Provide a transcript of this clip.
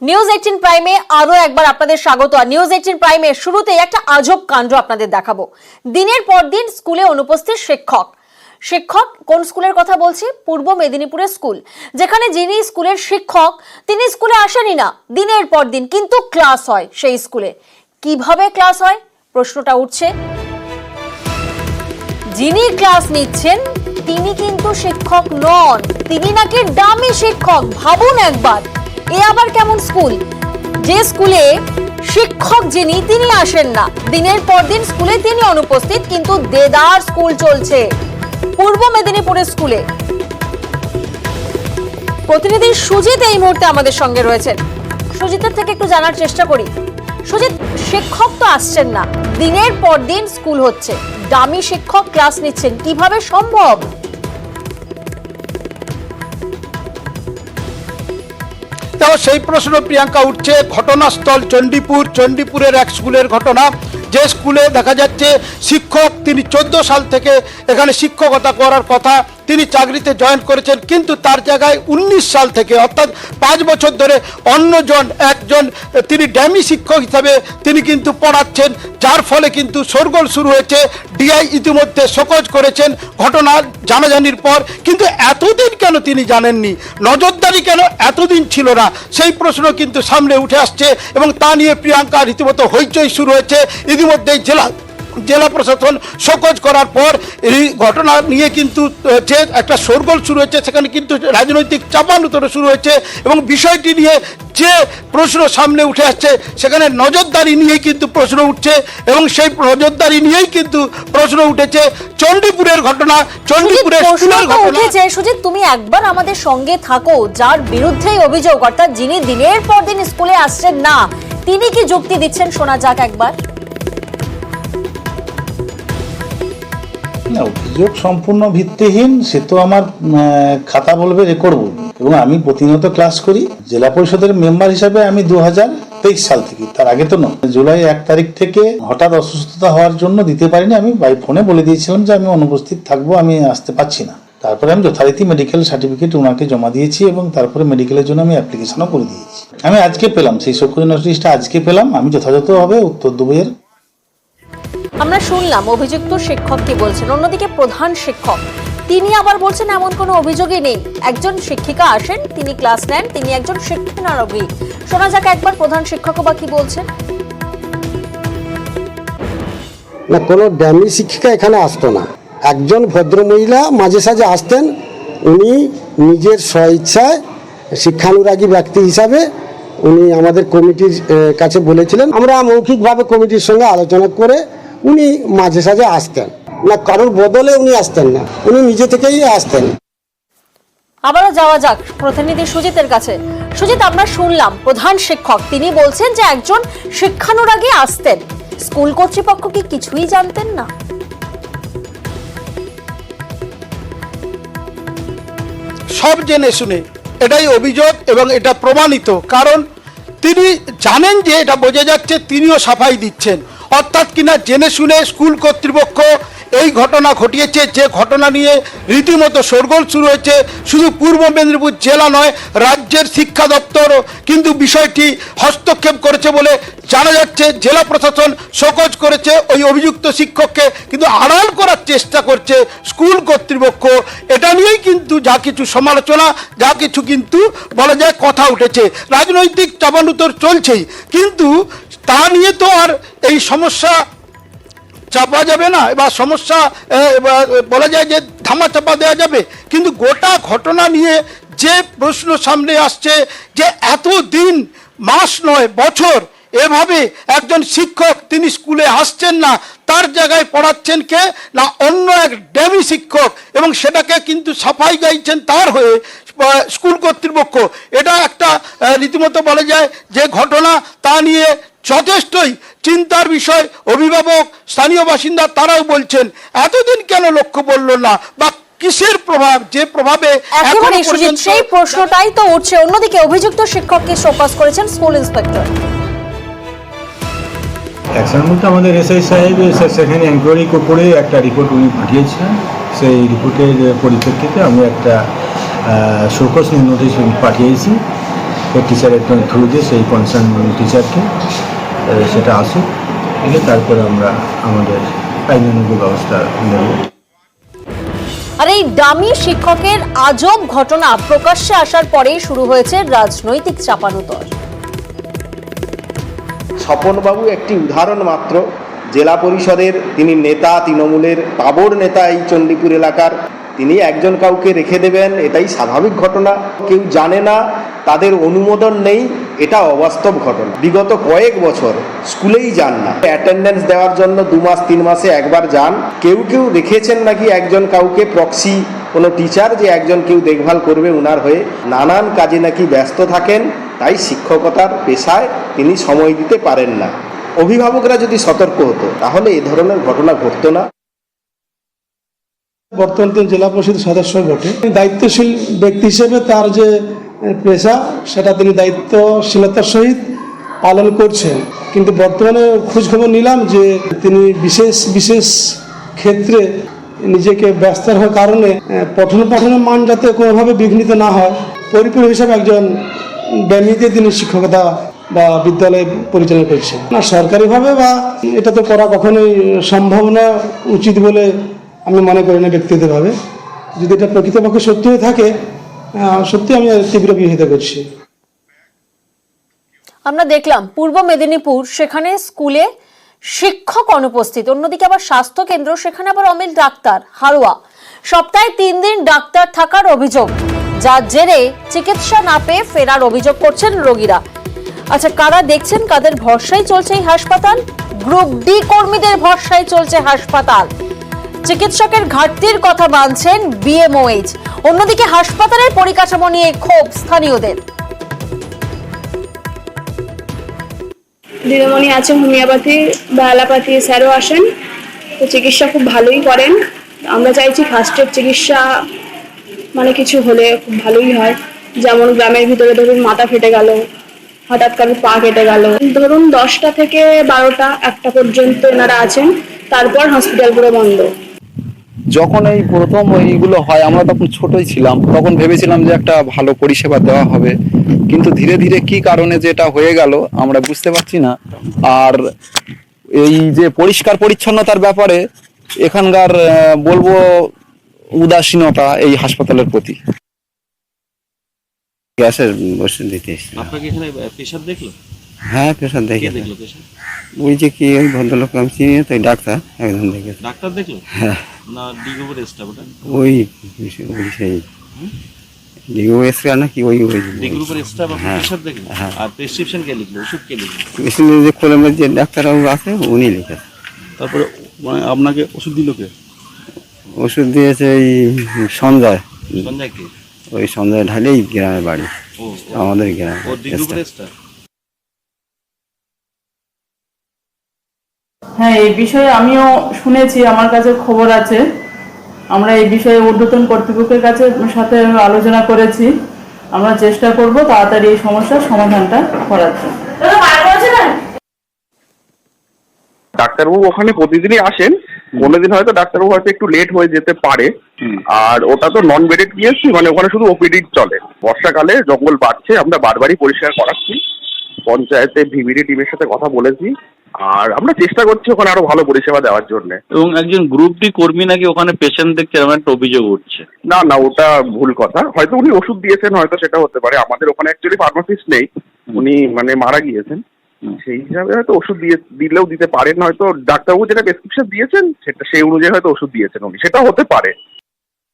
News 18 প্রাইমে আরো একবার আপনাদের স্বাগত। নিউজ 18 প্রাইমে শুরুতেই একটা আজব কাণ্ড আপনাদের দেখাবো। দিনের পর দিন স্কুলে অনুপস্থিত শিক্ষক কোন স্কুলের কথা বলছি? পূর্ব মেদিনীপুরের স্কুল, যেখানে যিনি স্কুলের শিক্ষক তিনি স্কুলে আসেনই না দিনের পর দিন, কিন্তু ক্লাস হয় সেই স্কুলে। কিভাবে ক্লাস হয় প্রশ্নটা উঠছে। যিনি ক্লাস নিচ্ছেন তিনি কিন্তু শিক্ষক নন, তিনি নাকি ডামি শিক্ষক। ভাবুন একবার, এ আবার কেমন স্কুল, যে স্কুলে শিক্ষক যিনি তিনি আসেন না, দিনের পর দিন স্কুলে তিনি অনুপস্থিত, কিন্তু দেদার স্কুল চলছে পূর্ব মেদিনীপুরের স্কুলে। প্রতিনিধি সুজিত এই মুহূর্তে আমাদের সঙ্গে রয়েছেন। সুজিতের থেকে একটু জানার চেষ্টা করি। সুজিত, শিক্ষক তো আসছেন না, দিনের পর দিন স্কুল হচ্ছে, ডামি শিক্ষক ক্লাস নিচ্ছেন, কিভাবে সম্ভব? সেই প্রশ্ন প্রিয়াঙ্কা উঠছে। ঘটনাস্থল চণ্ডীপুরের এক স্কুলের ঘটনা, যে স্কুলে দেখা যাচ্ছে শিক্ষক তিনি 14 সাল থেকে এখানে শিক্ষকতা করার কথা, তিনি চাকরিতে জয়েন করেছেন, কিন্তু তার জায়গায় 19 সাল থেকে অর্থাৎ 5 বছর ধরে একজন তিনি ড্যামি শিক্ষক হিসাবে তিনি কিন্তু পড়াচ্ছেন, যার ফলে কিন্তু শোরগোল শুরু হয়েছে। ডিআই ইতিমধ্যে শোকজ করেছেন ঘটনা জানাজানির পর, কিন্তু এতদিন কেন তিনি জানেননি, নজরদারি কেন এতদিন ছিল না, সেই প্রশ্ন কিন্তু সামনে উঠে আসছে এবং তা নিয়ে প্রিয়াঙ্কা রীতিমতো হইচই শুরু হয়েছে। ইতিমধ্যেই জেলা প্রশাসন শোকজ করার পর এই ঘটনা নিয়ে কিন্তু যে একটা শোরগোল শুরু হয়েছে, সেখানে কিন্তু রাজনৈতিক চাপানুতোড় শুরু হয়েছে এবং বিষয়টি নিয়ে যে প্রশ্ন সামনে উঠে আসছে সেখানে নজরদারি নিয়েই কিন্তু প্রশ্ন উঠছে এবং সেই নজরদারি নিয়েই কিন্তু প্রশ্ন উঠেছে চণ্ডীপুরের ঘটনা, চণ্ডীপুরের স্কুলের ঘটনা। সুজিত, তুমি একবার আমাদের সঙ্গে থাকো, যার বিরুদ্ধে অভিযোগ, অর্থাৎ যিনি দিনের পর দিন স্কুলে আসছেন না, তিনি কি যুক্তি দিচ্ছেন শোনা যাক একবার। না, অভিযোগ সম্পূর্ণ ভিত্তিহীন। সে তো আমার খাতা বলবে, রেকর্ড বলবে, এবং আমি প্রতিনিয়ত ক্লাস করি। জেলা পরিষদের মেম্বার হিসাবে আমি 2023 সাল থেকে, তার আগে তো নয়। জুলাই 1 তারিখ থেকে হঠাৎ অসুস্থতা হওয়ার জন্য দিতে পারিনি। আমি বাই ফোনে বলে দিয়েছিলাম যে আমি অনুপস্থিত থাকবো, আমি আসতে পারছি না। তারপরে আমি যথারীতি মেডিকেল সার্টিফিকেট ওনাকে জমা দিয়েছি এবং তারপরে মেডিকেলের জন্য আমি অ্যাপ্লিকেশনও করে দিয়েছি। আমি আজকে পেলাম সেই শোকজ নোটিশটা, আজকে পেলাম। আমি যথাযথভাবে উত্তর দেবো এর। আমরা শুনলাম অভিযুক্ত শিক্ষক কি বলছেন, অন্যদিকে প্রধান শিক্ষক তিনি আবার বলছেন এমন কোনো অভিযোগই নেই, একজন শিক্ষিকা আসেন, তিনি ক্লাস নেন, তিনি একজন শিক্ষানবিশ। শোনা যাক একবার প্রধান শিক্ষকও বা কি বলছেন। না, কোনো ড্যামি শিক্ষিকা এখানে আসতো না। একজন ভদ্রমহিলা মাঝে সাঝে আসতেন, উনি নিজের স্বইচ্ছায় শিক্ষানুরাগী ব্যক্তি হিসাবে উনি আমাদের কমিটির কাছে বলেছিলেন। আমরা মৌখিকভাবে কমিটির সঙ্গে আলোচনা করে উনি মাঝে সাঝে আসতেন না, কারোর বদলে উনি আসতেন না, উনি নিজে থেকেই আসতেন। আবারও যাওয়া যাক প্রতিনিধি সুজিতের কাছে। সুজিত, আমরা শুনলাম প্রধান শিক্ষক তিনি বলছেন যে একজন শিক্ষানুরাগী আসতেন, স্কুল কর্তৃপক্ষ কি কিছুই জানতেন না? সব জেনে শুনে, এটাই অভিযোগ এবং এটা প্রমাণিত, কারণ তিনি জানেন যে এটা বোঝা যাচ্ছে তিনিও সাফাই দিচ্ছেন, অর্থাৎ কিনা জেনে শুনে স্কুল কর্তৃপক্ষ এই ঘটনা ঘটিয়েছে, যে ঘটনা নিয়ে রীতিমতো শোরগোল শুরু হয়েছে। শুধু পূর্ব মেদিনীপুর জেলা নয়, রাজ্যের শিক্ষা দপ্তরও কিন্তু বিষয়টি হস্তক্ষেপ করেছে বলে জানা যাচ্ছে। জেলা প্রশাসন শোকজ করেছে ওই অভিযুক্ত শিক্ষককে, কিন্তু আড়াল করার চেষ্টা করছে স্কুল কর্তৃপক্ষ। এটা নিয়েই কিন্তু যা কিছু সমালোচনা, যা কিছু কিন্তু বলা যায় কথা উঠেছে, রাজনৈতিক চাপানুতোড় চলছেই, কিন্তু তা নিয়ে তো আর এই সমস্যা চাপা যাবে না বা সমস্যা বলা যায় যে ধামা চাপা দেওয়া যাবে। কিন্তু গোটা ঘটনা নিয়ে যে প্রশ্ন সামনে আসছে যে এতদিন, মাস নয় বছর এভাবে একজন শিক্ষক তিনি স্কুলে আসছেন না, তার জায়গায় পড়াচ্ছেন কে না অন্য এক ড্যামি শিক্ষক, এবং সেটাকে কিন্তু সাফাই গাইছেন তার হয়ে স্কুল কর্তৃপক্ষ। এটা একটা রীতিমতো বলা যায় যে ঘটনা, তা নিয়ে যথেষ্টই চিন্তার বিষয়। অভিভাবক, স্থানীয় বাসিন্দা তারাও বলছেন এতদিন কেন লক্ষ্য পড়ল না, বা কিসের প্রভাব, যে প্রভাবে একেবারে সুজিত সেই প্রশ্নটাই তো উঠছে। অন্যদিকে অভিযুক্ত শিক্ষককে শোকজ করেছেন স্কুল ইন্সপেক্টর। অ্যাকশন বলতে আমাদের এসআই সাহেব সেখানে এনকোয়ারি করে একটা রিপোর্ট উনি পাঠিয়েছিলেন, সেই রিপোর্টের পরিপ্রেক্ষিতে আমি একটা শোকজ নোটিশ পাঠিয়েছি। হেড টিচারের থ্রু দিয়ে সেই কনসার্ন টিচারকে সেটা আসুক, এলে তারপরে আমরা আমাদের আইনানুগ ব্যবস্থা নেব। আর এই ডামি শিক্ষকের আজব ঘটনা প্রকাশ্যে আসার পরেই শুরু হয়েছে রাজনৈতিক চাপানুতর। স্বপনবাবু একটি উদাহরণ মাত্র। জেলা পরিষদের তিনি নেতা, তৃণমূলের পাবর নেতা এই চণ্ডীপুর এলাকার। তিনি একজন কাউকে রেখে দেবেন, এটাই স্বাভাবিক ঘটনা। কেউ জানে না, তাদের অনুমোদন নেই, এটা অবাস্তব ঘটনা। বিগত কয়েক বছর স্কুলেই যান না, অ্যাটেন্ডেন্স দেওয়ার জন্য 2 মাস 3 মাসে একবার যান। কেউ কেউ রেখেছেন নাকি একজন কাউকে প্রক্সি কোনো টিচার, যে একজন কেউ দেখভাল করবে উনার হয়ে। নানান কাজে নাকি ব্যস্ত থাকেন, তাই শিক্ষকতার পেশায় তিনি সময় দিতে পারেন না। অভিভাবকরা যদি সতর্ক হতো তাহলে এ ধরনের ঘটনা ঘটতো না। বর্তমান তিনি জেলা পরিষদ সদস্য বটে, দায়িত্বশীল ব্যক্তি হিসেবে তার যে পেশা সেটা তিনি দায়িত্বশীলতার সহিত পালন করছেন। কিন্তু বর্তমানে খোঁজখবর নিলাম যে তিনি বিশেষ ক্ষেত্রে নিজেকে ব্যস্ত হওয়ার কারণে পঠন পাঠনের মান যাতে কোনোভাবে বিঘ্নিত না হয়, পরিপূর্ণ হিসাবে একজন ব্যক্তিতে তিনি শিক্ষকতা বা বিদ্যালয় পরিচালনা করছেন না। সরকারিভাবে বা এটা তো করা কখনোই সম্ভব না, উচিত বলে আমি মনে করি না ব্যক্তিগতভাবে। যদি এটা প্রকৃতপক্ষে সত্য হয়ে থাকে, সত্যি আমি তীব্র বিরোধিতা করছি। আমরা দেখলাম পূর্ব মেদিনীপুর, সেখানে স্কুলে শিক্ষক অনুপস্থিত, অন্যদিকে আবার স্বাস্থ্য কেন্দ্র, সেখানে আবার অমিল ডাক্তার হারোয়া। সপ্তাহে 3 দিন ডাক্তার থাকার অভিযোগ, যার জেরে চিকিৎসা না পেয়ে ফেরার অভিযোগ করছেন রোগীরা। আচ্ছা, কারা দেখছেন, কাদের ভরসায় চলছে এই হাসপাতাল? গ্রুপ ডি কর্মীদের ভরসায় চলছে হাসপাতাল। চিকিৎসকের ঘাটতির কথা বানছেন বিএমওএইচ। অন্যদিকে হাসপাতালের পরিকাঠামো নিয়ে ক্ষোভ স্থানীয়দের। দিদিমণি আছেন হোমিওপ্যাথি বা অ্যালোপ্যাথি স্যারও আসেন, তো চিকিৎসা খুব ভালোই করেন। আমরা চাইছি ফার্স্টের চিকিৎসা মানে কিছু হলে খুব ভালোই হয়। যেমন গ্রামের ভিতরে ধরুন মাথা ফেটে গেল, হঠাৎ কারোর পা কেটে গেল, ধরুন 10টা থেকে 12টা 1টা পর্যন্ত এনারা আছেন, তারপর হসপিটাল পুরো বন্ধ। যখন এই প্রথম এইগুলো হয় আমরা তখন ছোটই ছিলাম, তখন ভেবেছিলাম যে একটা ভালো পরিষেবা দেওয়া হবে, কিন্তু ধীরে ধীরে কি কারণে যে এটা হয়ে গেল আমরা বুঝতে পারছি না। আর এই যে পরিষ্কার পরিচ্ছন্নতার ব্যাপারে এখানকার বলবো উদাসীনতা এই হাসপাতালের প্রতি। গ্যাসের ওষুধ দিতে এসেছিল। আপনাকে এখানে পেশাব দেখলো? হ্যাঁ, পেশাব দেখে দেখলো পেশাব? ওই যে কি ওই ভদ্রলোক আমি চিনি তো, ডাক্তার একজন দেখেছে। ডাক্তার দেখলো? হ্যাঁ। না ডিগোবর স্টাফ ওটা? ওই সেই ডিগো এসরা নাকি ওই ডিগোবর স্টাফ হ্যাঁ। পেশাব দেখলো? হ্যাঁ। আর প্রেসক্রিপশন কে লিখলো, ওষুধ কে লিখলো? যে খোলেমের যে ডাক্তারবাবু আছে উনি লিখেছে। তারপরে মানে আপনাকে ওষুধ দিল কে? ওষুধ দিয়েছে এই সঞ্জয়। সঞ্জয় কে? ওই সঞ্জয় ঢালেই গ্রামের বাড়ি, আমাদের গ্রামে। ও ডিগোবর স্টাফ? হ্যাঁ, এই বিষয়ে আমিও শুনেছি, আমার কাছে খবর আছে। আমরা এই বিষয়ে ঊর্ধ্বতন কর্তৃপক্ষের কাছে সাথে আলোচনা করেছি। আমরা চেষ্টা করব তাড়াতাড়ি এই সমস্যার সমাধানটা করার জন্য। ডাক্তারবাবু ওখানে প্রতিদিনই আসেন, কোনোদিন হয়তো ডাক্তারবাবু হয়তো একটু লেট হয়ে যেতে পারে। আর ওটা তো নন বেডেড পিএসসি, মানে ওখানে শুধু ওপিডি চলে। বর্ষাকালে জঙ্গল বাড়ছে, আমরা বারবারই পরিষ্কার করাচ্ছি, পঞ্চায়েতে ভিভিডি টিমের সাথে কথা বলেছি, আর আমরা চেষ্টা করছি ওখানে আরো ভালো পরিষেবা দেওয়ার জন্য। এবং একজন গ্রুপ ডি কর্মী নাকি ওখানে পেশেন্ট দেখতে এরকম একটা অভিযোগ উঠছে। না না, ওটা ভুল কথা। হয়তো উনি ওষুধ দিয়েছেন, হয়তো সেটা হতে পারে। আমাদের ওখানে অ্যাকচুয়ালি ফার্মাসিস্ট নেই, উনি মানে মারা গিয়েছেন। সেই হিসাবে হয়তো ওষুধ দিলেও দিতে পারেন, হয়তো ডাক্তারবাবু যেটা প্রেসক্রিপশন দিয়েছেন সেটা সেই অনুযায়ী হয়তো ওষুধ দিয়েছেন উনি, সেটা হতে পারে।